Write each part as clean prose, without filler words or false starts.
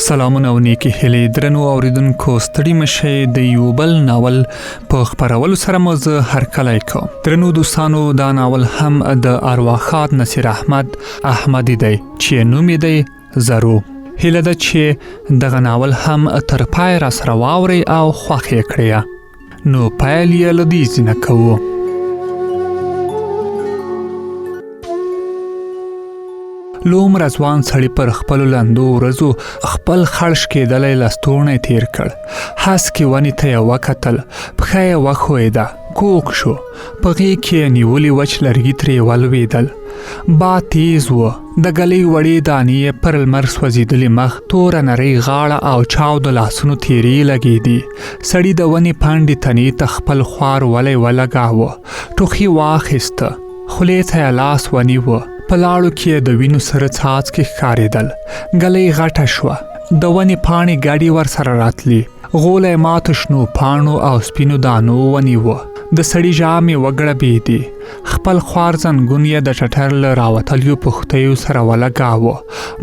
سلامونه او نیکی هیلې درنو اوریدونکو ستړي مشئ د یو بل ناول په خپرولو سره مو زه هرکلی کوم. درنو دوستانو، دا ناول هم د ارواښاد نصیر احمدي دی چې نوم یې دی زرو. هیله ده چې دغه ناول هم تر پای را سره واورئ او خوښ یې کړئ. نو پیل یې له دې ځای نه کوو. لوم رضوان سړی پر خپلو لندو ورځو خپل خړش کېدلی لستوڼی تیر کړ. هسکې ونې ته یې وکتل، پښه یې وښویده، کوږ شو، په غېږ کې یې نیولي وچ لرګي ترې ولوېدل. باد تیز و، د ګلۍ وړې دانې یې پر لمر سوځېدلي مخ، توره نرۍ غاړه او چاود لاسونو تیرې لګېدې. سړي د ونې پاڼډې تنې ته خپل خوار ولی ولګاوه، ټوخي واخیسته، خولې ته یې لاس ونیوه. په لاړو کې د وینو سره څاڅکي ښکارېدل. ګلۍ غټه شوه، د ونې پاڼې ګډې ورسره راتلې. غولی ماتو شنو پاڼو او سپینو دانو ونیوه. د سړي ژامې وګړبېدې. خپل خوار زنګون یې د ټټر له راوتلیو پښتیو سره ولګاوه.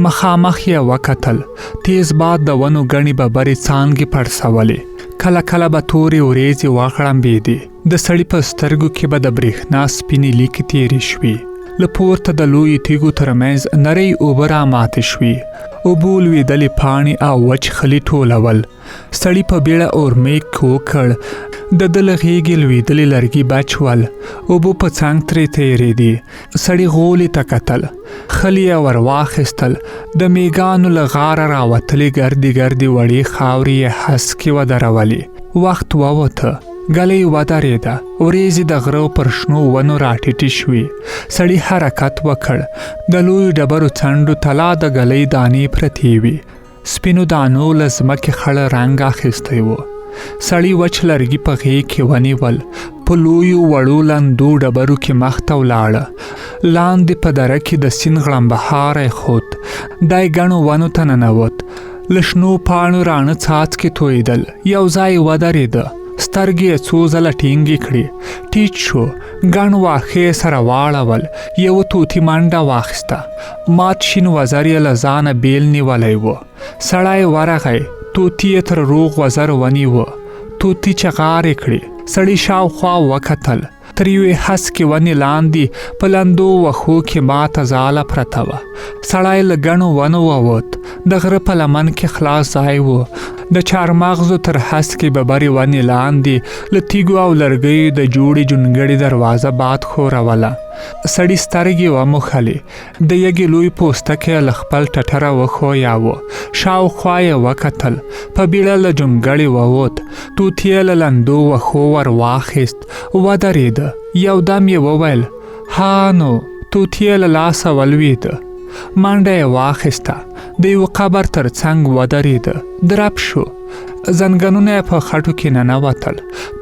مخامخ یې وکتل. تیز باد د ونو ګڼې ببرې څانګې پړسولې. کله کله به تورې وریځې وغړمبېدې. د سړي په سترګو کې به د برېښنا سپینې لیکې تېرې شوې. له پورته د لویو تیږو ترمنځ نرۍ اوبه راماتې شوې. اوبو لوېدلې پاڼې او وچ خلي ټولول. سړي په بیړه اورمیک وکړ. د ده له غېږې لوېدلې لرګي بچ ول. اوبو په څنګ ترې تېرېدې. سړي غولي ته کتل. خلي یې ور واخیستل. د میږانو له غاره راوتلې ګردې ګردې وړې خاورې یې هسکې ودرولې. وخت ووته. ګلۍ ودرېده. وریځې د غره پر شنو ونو راټیټې شوې. سړي حرکت وکړ. د لویو ډبرو څنډو تلا د ګلۍ دانې پرتې وې. سپینو دانو له ځمکې خړ رنګ اخیستی و. سړي وچ لرګي په غېږ کې ونیول. په لویو وړو لندو ډبرو کې مخ ته ولاړه. لاندې په دره کې د سیند غړمبهاری خوت. دی ګڼو ونو ته ننوت. له شنو پاڼو راڼه څاڅکې تویېدل. یو ځای ودرېده. سترګې یې څو ځله ټینګې کړې. ټیټ شو. ګڼ واښه سره واړول. یو طوطي منډه واخیسته. مات شین وزر یې له ځانه بیل نیولی و. سړی ورغی. طوطي یې تر روغ وزر ونیوه. طوطي چغارې کړې. سړي شاوخوا وکتل. تر یوې هسکې ونې لاندې په لندو وښو کې ماته ځاله پرته وه. سړی له ګڼو ونو ووت. د غره په لمن کې خلاص ځای و. د چارمغزو تر هسکې ببرې ونې لاندې له تیږو او لرګیو د جوړې جونګړې دروازه باد ښوروله. سړي سترګې وموښلې. د یږې لوی پوستکی له خپل ټټره وښویاوه. شاوخوا یې وکتل. په بیړه له جونګړې ووت. طوطي یې له لندو وښو ور واخیست. ودرېده. یو دم یې وویل، ها نو. طوطي یې له لاسه ولوېده. منډه یې واخیسته. د یو قبر تر څنګ ودرېده. درب شو. زنګنونه یې په خټو کې ننوتل.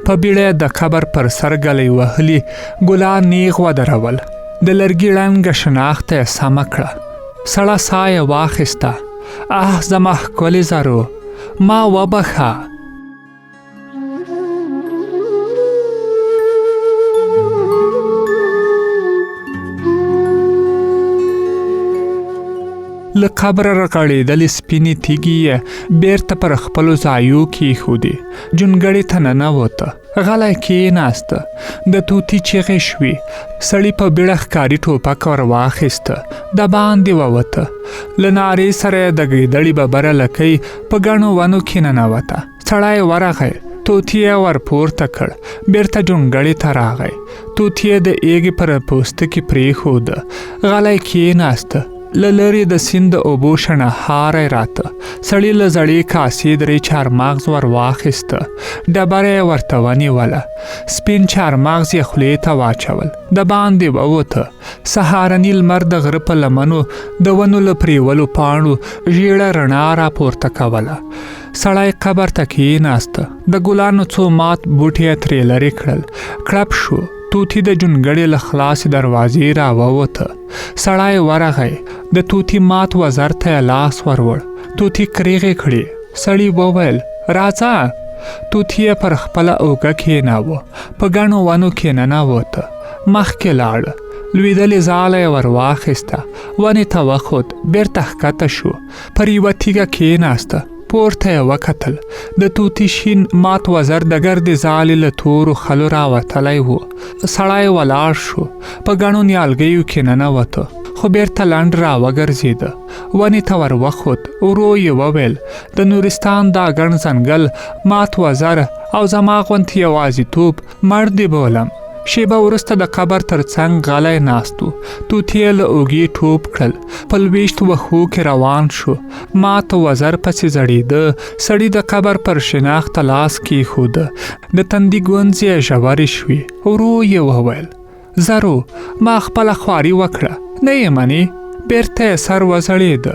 په بیړه یې د قبر پر سر ګلۍ وهلي ګلان نیغ ودرول. د لرګي ړنګه شناخته یې سمه کړه. سړه ساه یې واخیسته. زما ښکلې زرو، ما وبخه. له قبره رغړېدلې سپینې تیږې یې بیرته پر خپلو ځایو کېښودې. جونګړې ته ننوته. غلی کېناسته. د طوطي چیغې شوې. سړي په بیړه ښکاري ټوپک ور واخیسته. د باندې ووته. له نارې سره یې د ګیدړې ببره لکۍ په ګڼو ونو کې ننوته. سړی ورغی. طوطي یې ور پورته کړ. بیرته جونګړې ته راغی. طوطي یې د ایږې پر پوستکي پرېښوده. غلی کېناسته. له لرې د سیند د اوبو شڼهاری راته. سړي له زړې کاسې درې چارمغز ور واخیسته. ډبره یې ورته ونیوله. سپین چارمغز یې خولې ته واچول. د باندې ووته. سهارني لمر د غره په لمنو د ونو له پرېولو پاڼو ژېړه رڼا راپورته کوله. سړی قبر ته کېناسته. د ګلانو څو مات بوټي یې ترې لرې کړل. کړپ شو. طوطي د جونګړې له خلاصې دروازې راووته. سړی ورغی. د طوطي مات وزر ته یې لاس وروړ. طوطي کریغې کړې. سړي وویل، راځه. طوطي یې پر خپله اوږه کېناوه. په ګڼو ونو کې ننوته. مخکې لاړه. لویدلې ځاله یې ور واخیسته، ونې ته وخوت، بیرته ښکته شو، پر یوه تیږه کېناسته، پورته یې وکتل. د توتي شین مات وزر د ګردې ځالې له تورو خلو راوتلی و. سړی ولاړ شو، په ګڼو نیالګیو کې ننوته، خو بیرته لنډ راوګرځېده. ونې ته ور وخوت، ورو یې وویل د نورستان دا ګڼ ځنګل، مات وزر او زما غوندې یوازیتوب مړ دې بولم. شیبه وروسته د قبر تر څنګ غلی ناست و. توتي یې له اوږې ټوپ کړل، په لویشتو وښو کې روان شو. مات وزر پسې ځړېده. سړي د قبر پر شناخته لاس کېښوده، د تندي ګونځې یې ژورې شوې. ورو یې وویل زرو، ما خپله خواري وکړه، نه یې منې؟ بیرته یې سر وځړېده،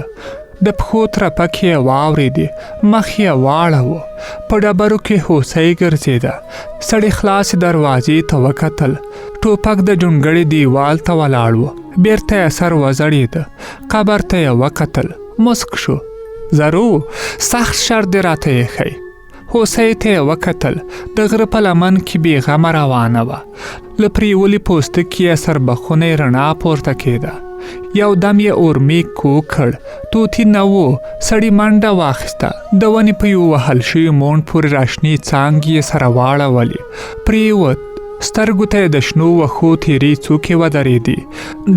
د پښو ترپکې یې واورېدې، مخ یې واړاوه، په ډبرو کې هوسۍ ګرځېده. سړي خلاصې دروازې ته وکتل، ټوپک د جونګړې دیوال ته ولاړ و. بیرته یې سر وځړېده، قبر ته یې وکتل، مسک شو. زرو، سخت شر دې راته ایښی. هوسۍ ته یې وکتل، د غره په لمن کې بېغمه روانه وه، له پرېولي پوستکي یې سربخونۍ رڼا پورته کېده. یو دم یې اورمیږ کوږ کړ، توتي نه و. سړي منډه واخیسته، د ونې په یو وهل شوي مونډ پورې راشنې څانګې یې سره واړولې، پرېوت. سترګو ته یې د شنو وښو تیرې څوکې ودرېدې،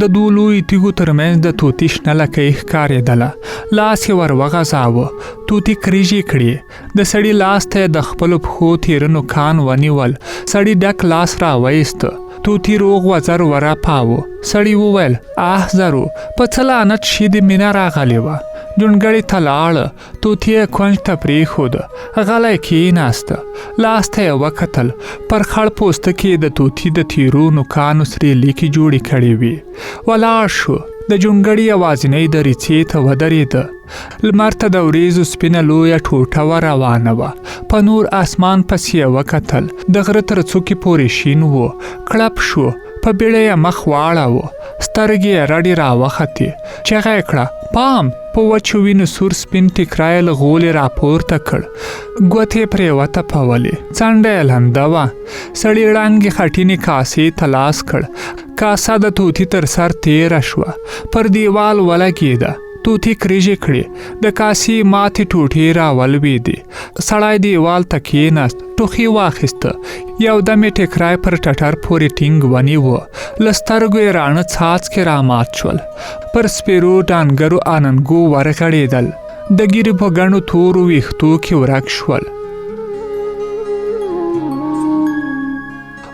د دوو لویو تیږو ترمنځ د توتي شنه لکۍ ښکارېدله. لاس یې ور وغځاوه، توتي کریژې کړې. د سړي لاس ته یې د خپلو پښو تیره نوکان ونیول. سړي ډک لاس راوایسته، توتي روغ وزر ورپاوه. سړي وویل زرو، په څه لعنت شي دې مینه راغلې وه. جونګړې ته لاړه، توتي یې کونج ته پرېښوده، غلی کېناسته، لاس ته یې وکتل. پر خړ پوستکي د توتي د تیرو نوکانو سرې لیکې جوړې کړې وې. ولاړ شو، د جونګړې یوازینۍ دریڅې ته ودرېده. لمر ته د وریځو سپینه لویه ټوټه ور روانه وه. په نور اسمان پسې یې وکتل، د غره تر څوکې پورې شین و. کړپ شو، په بیړه یې مخ واړاوه، سترګې یې رډې راوختې. چیغه یې کړه پام! په وچو وینو سور سپین ټیکری له غولې راپورته کړ، ګوتې پرې وتپولې، څنډه یې لنده وه. سړي ړنګې خټینې کاسې ته لاس کړ، کاسه د توتي تر سر تېره شوه، پر دیوال ولګېده. توتي کریژې کړې، د کاسې ماتې ټوټې راولوېدې. سړی دیوال ته کېناست، ټوخي واخیسته، یو دم یې ټیکری پر ټټر پورې ټینګ ونیوه. له سترګو یې راڼه څاڅکې رامات شول، پر سپېرو ډانګرو اننګو ورغړېدل، د ږیرې په ګڼو تورو ویښتو کې ورک شول.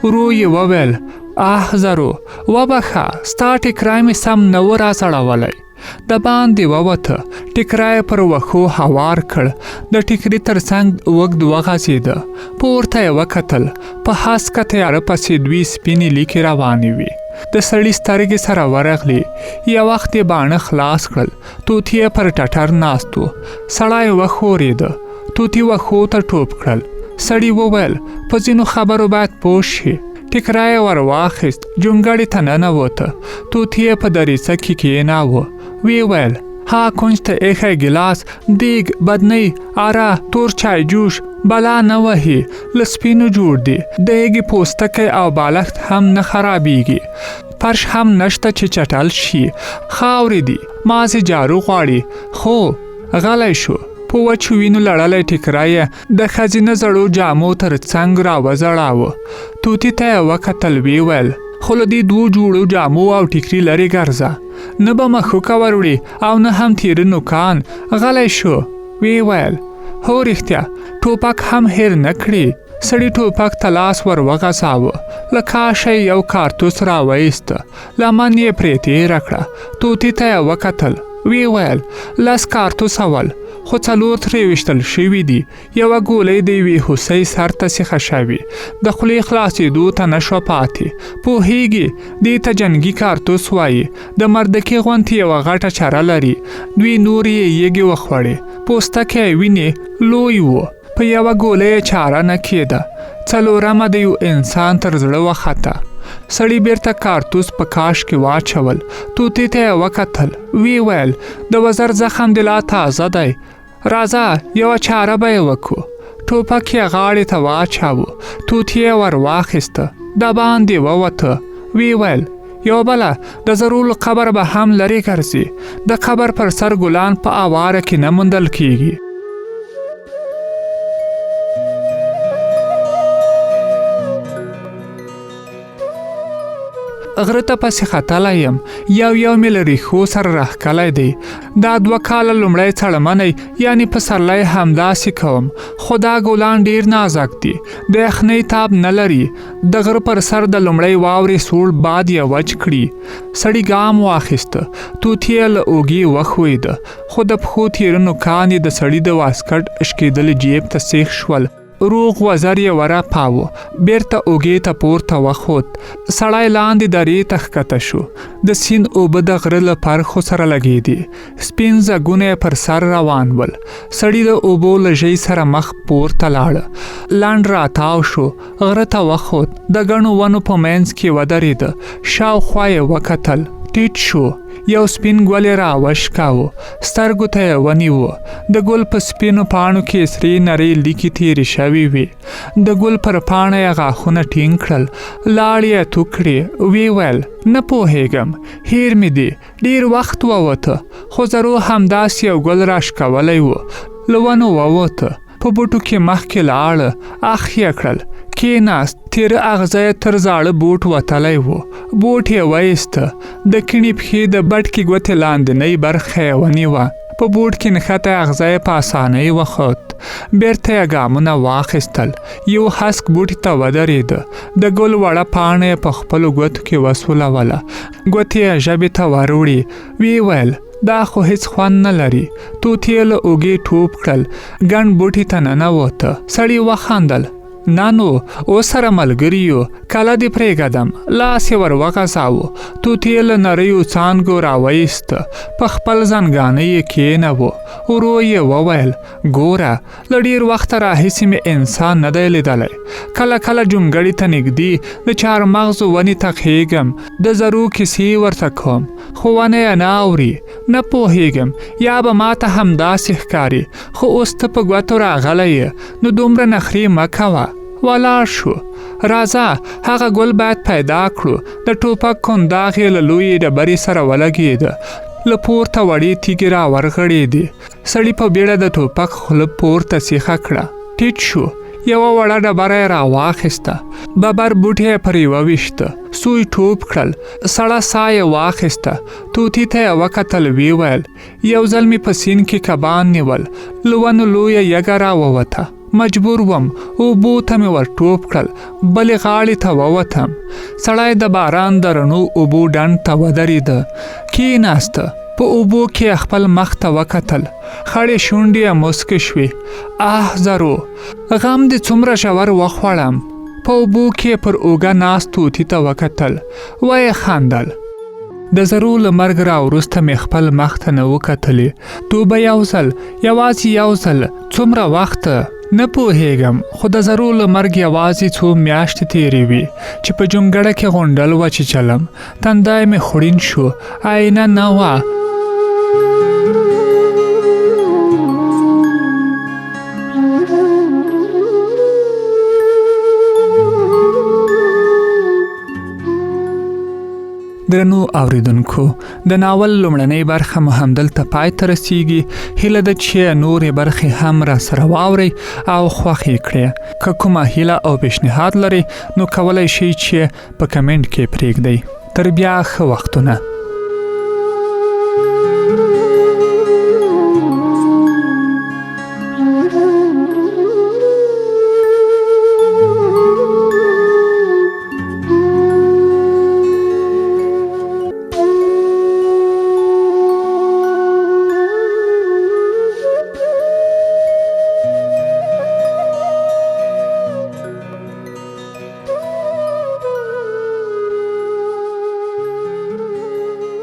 ورو یې وویل زرو، وبخه، ستا ټیکری مې سم نه و راځړولی. د باندې ووته، ټیکری پر وښو هوار کړ، د ټیکري تر څنګ اوږد وغځېده. پورته یې وکتل، په هسکه تیاره پسې دوې سپینې لیکې روانې وې. د سړي سترګې سره ورغلې، یو وخت یې باڼه خلاص کړل. توتي یې پر ټټر ناست و. سړی وښورېده، توتي وښو ته ټوپ کړل. سړي وویل په ځینو خبرو باید پوه شي. ټیکری یې ور واخیست، جونګړې ته ننوته. توتي یې په دریڅه کې کېناوه، ویې ویل ها کونج ته ایښی ګیلاس، دیګ، بدنۍ، اره، تور چای جوش، بلا نه وهي، له سپینو جوړ دی، د یږې پوستکی او بالښت هم نه خرابیږي، فرش هم نشته چې چټل شي، خاورې دي، مازې جارو غواړي. خو غلی شو، په وچو وینو لړلی ټیکری د ښځینه زړو جامو تر څنګ راوځړاوه. توتي ته یې وکتل، ویې ویل خو له دې دوو جوړو جامو او ټیکري لرې ګرځه، نه به مښوکه وروړي او نه هم تیره نوکان. غلی شو، ویې ویل هو رښتیا، ټوپک هم هیر نه کړي. سړي ټوپک ته لاس ور وغځاوه، له کاشه یو کارتوس راوایسته، لمن یې پرې تېره کړه. توتي ته یې وکتل، ویې ویل 10 کارتوسه ول، خو 4 ترې ویشتل شوي دي. یوه ګولۍ د یوې هوسۍ سر ته سیخه شوې، د خولې خلاصېدو ته نه شوه پاتې. پوهېږي دې ته جنګي کارتوس وایي، د مردکې غوندې یوه غټه چره لري. دوی نور یې یږې وخوړې، پوستکی یې وینې لوی و، په یوه ګولۍ یې چاره نه کېده. 4مه د یو انسان تر زړه وخته. سړي بیرته کارتوس په کاش کې واچول. توتي ته یې وکتل، ویې ویل د وزر زخم دې لا تازه دی، راځه یوه چاره به یې وکړو. ټوپک یې غاړې ته واچاوه. توتي یې ور واخیسته، د باندې ووته، ویې ویل یو بله د زرو له قبر به هم لرې ګرځي، د قبر پر سر ګلان په اواره کې نه موندل کیږي. غره ته پسې ختلی یم، یو مې له ریښو سره راښکلی دی. دا 2 کاله لومړی څړمنی یعنی پسرلی همداسې کوم، خو دا ګلان ډیر نازک دي، د یخنۍ تاب نه لري. د غره پر سر د لومړی واورې سوړ باد یې وچ کړي. سړي ګام واخیسته، توتې یې له اوږې وښویده، خو د پښو تیرنو کاندې د سړي د واسکټ اشکېدلي جیب ته سیخ شول. روغ وزر یې ورپاوه، بیرته اوږې ته پورته وخوت. سړی لاندې درې ته ښکته شو. د سیند اوبه د غره له پرخو سره لګېدې، سپین ځګونه یې پر سر روان ول. سړي د اوبو له ژۍ سره مخ پورته لاړه، لنډ راتاو شو، غره ته وخوت، د ګڼو ونو په منځ کې ودرېده، شاوخوا یې وکتل، ټیټ شو، یو سپین ګل یې راوشکاوه، سترګو ته یې ونیوه. د ګل په سپینو پاڼو کې سرې نرۍ لیکې تېرې شوې وې. د ګل پر پاڼه یې غاښونه ټینګ کړل، لاړې یې تو کړې، ویې ویل نه پوهېږم، هیر مې دی، ډېر وخت ووته، خو زرو همداسې یو ګل راښکولی و. له ونو ووته، په بوټو کې مخکې لاړه، اخ یې کړل، کېناست، تیره اغزه یې تر زاړه بوټ وتلی و. بوټ یې وایسته، د کیڼې پښې د بټکې ګوتې لاندنۍ برخه یې ونیوه. په بوټ کې نښته اغزه یې په اسانۍ وخوت. بیرته یې ګامونه واخیستل، یو هسک بوټي ته ودرېده. د ګل وړه پاڼه یې په خپلو ګوتو کې وسولوله، ګوتې یې ژبې ته وروړې، ویې ویل دا خو هیڅ خوند نه لري. توتې له اوږې ټوپ کړل، ګڼ بوټي ته ننوته. سړي وخندل، نانو اوس سره ملګري یو، کله دې پرېږدم. لاس یې ور وغځاوه، توتې له نریو څانګو راوایسته، په خپل زنګانه یې کېنوه. ورو یې وویل ګوره، له ډېر وخته راهیسې مې انسان نه دی لیدلی. کله کله جونګړې ته نږدې د چهارمغزو ونې ته خیږم، د زرو کیسې ورته کوم، خو ونه یې نه اوري. نه پوهېږم، یا به ماته همداسې ښکاري، خو اوس ته په ګوتو راغلی یې، نو دومره نخرې مه کوه. ولاړ شو. راځه، هغه ګل باید پیدا کړو. د ټوپک کنداغ یې له لویې ډبرې سره ولګېده، له پورته وړې تیږې را ورغړېدې. سړي په بیړه د ټوپک خوله پورته سیخه کړه، ټیټ شو، یوه وړه ډبره یې را واخیسته، ببر بوټی یې پرې وویشته، سوی ټوپ کړل، سړه ساه یې واخیسته. توتي ته یې وکتل، ویې ویل یو ځل مې په سیند کې کبان نیول، له ونو لویه یږه را ووته، مجبور وم، اوبو ته مې ور ټوپ کړل، بلې غاړې ته ووتم. سړی د باران د رڼو اوبو ډنډ ته ودرېده، کېناسته، په اوبو کې خپل مخ ته وکتل، خړې شونډې یې موسکې شوې. زرو، غم دې څومره ژور وخوړم. په اوبو کې پر اوږه ناست توتي ته وکتل، ویې خندل. د زرو له مرګ را وروسته مې خپل مخ ته نه وکتلې. توبه یو ځل، یوازې یو ځل، څومره وخت نه پوهېږم، خو د زرو له مرګ یوازې څو میاشتې تېرې وي چې په جونګړه کې غونډل وچیچلم، تندی مې خوړین شو، آینه نه وه. درنو اوریدونکو، د ناول لومړنۍ برخه مو همدلته پای ته رسیږي. هیله ده چې نورې برخې هم را سره واورئ او خوښ یې کړئ. که کومه هیله او پیشنهاد لرئ نو کولی شئ چې په کمنټ کې پرېږدئ. تر بیا ښه وختونه.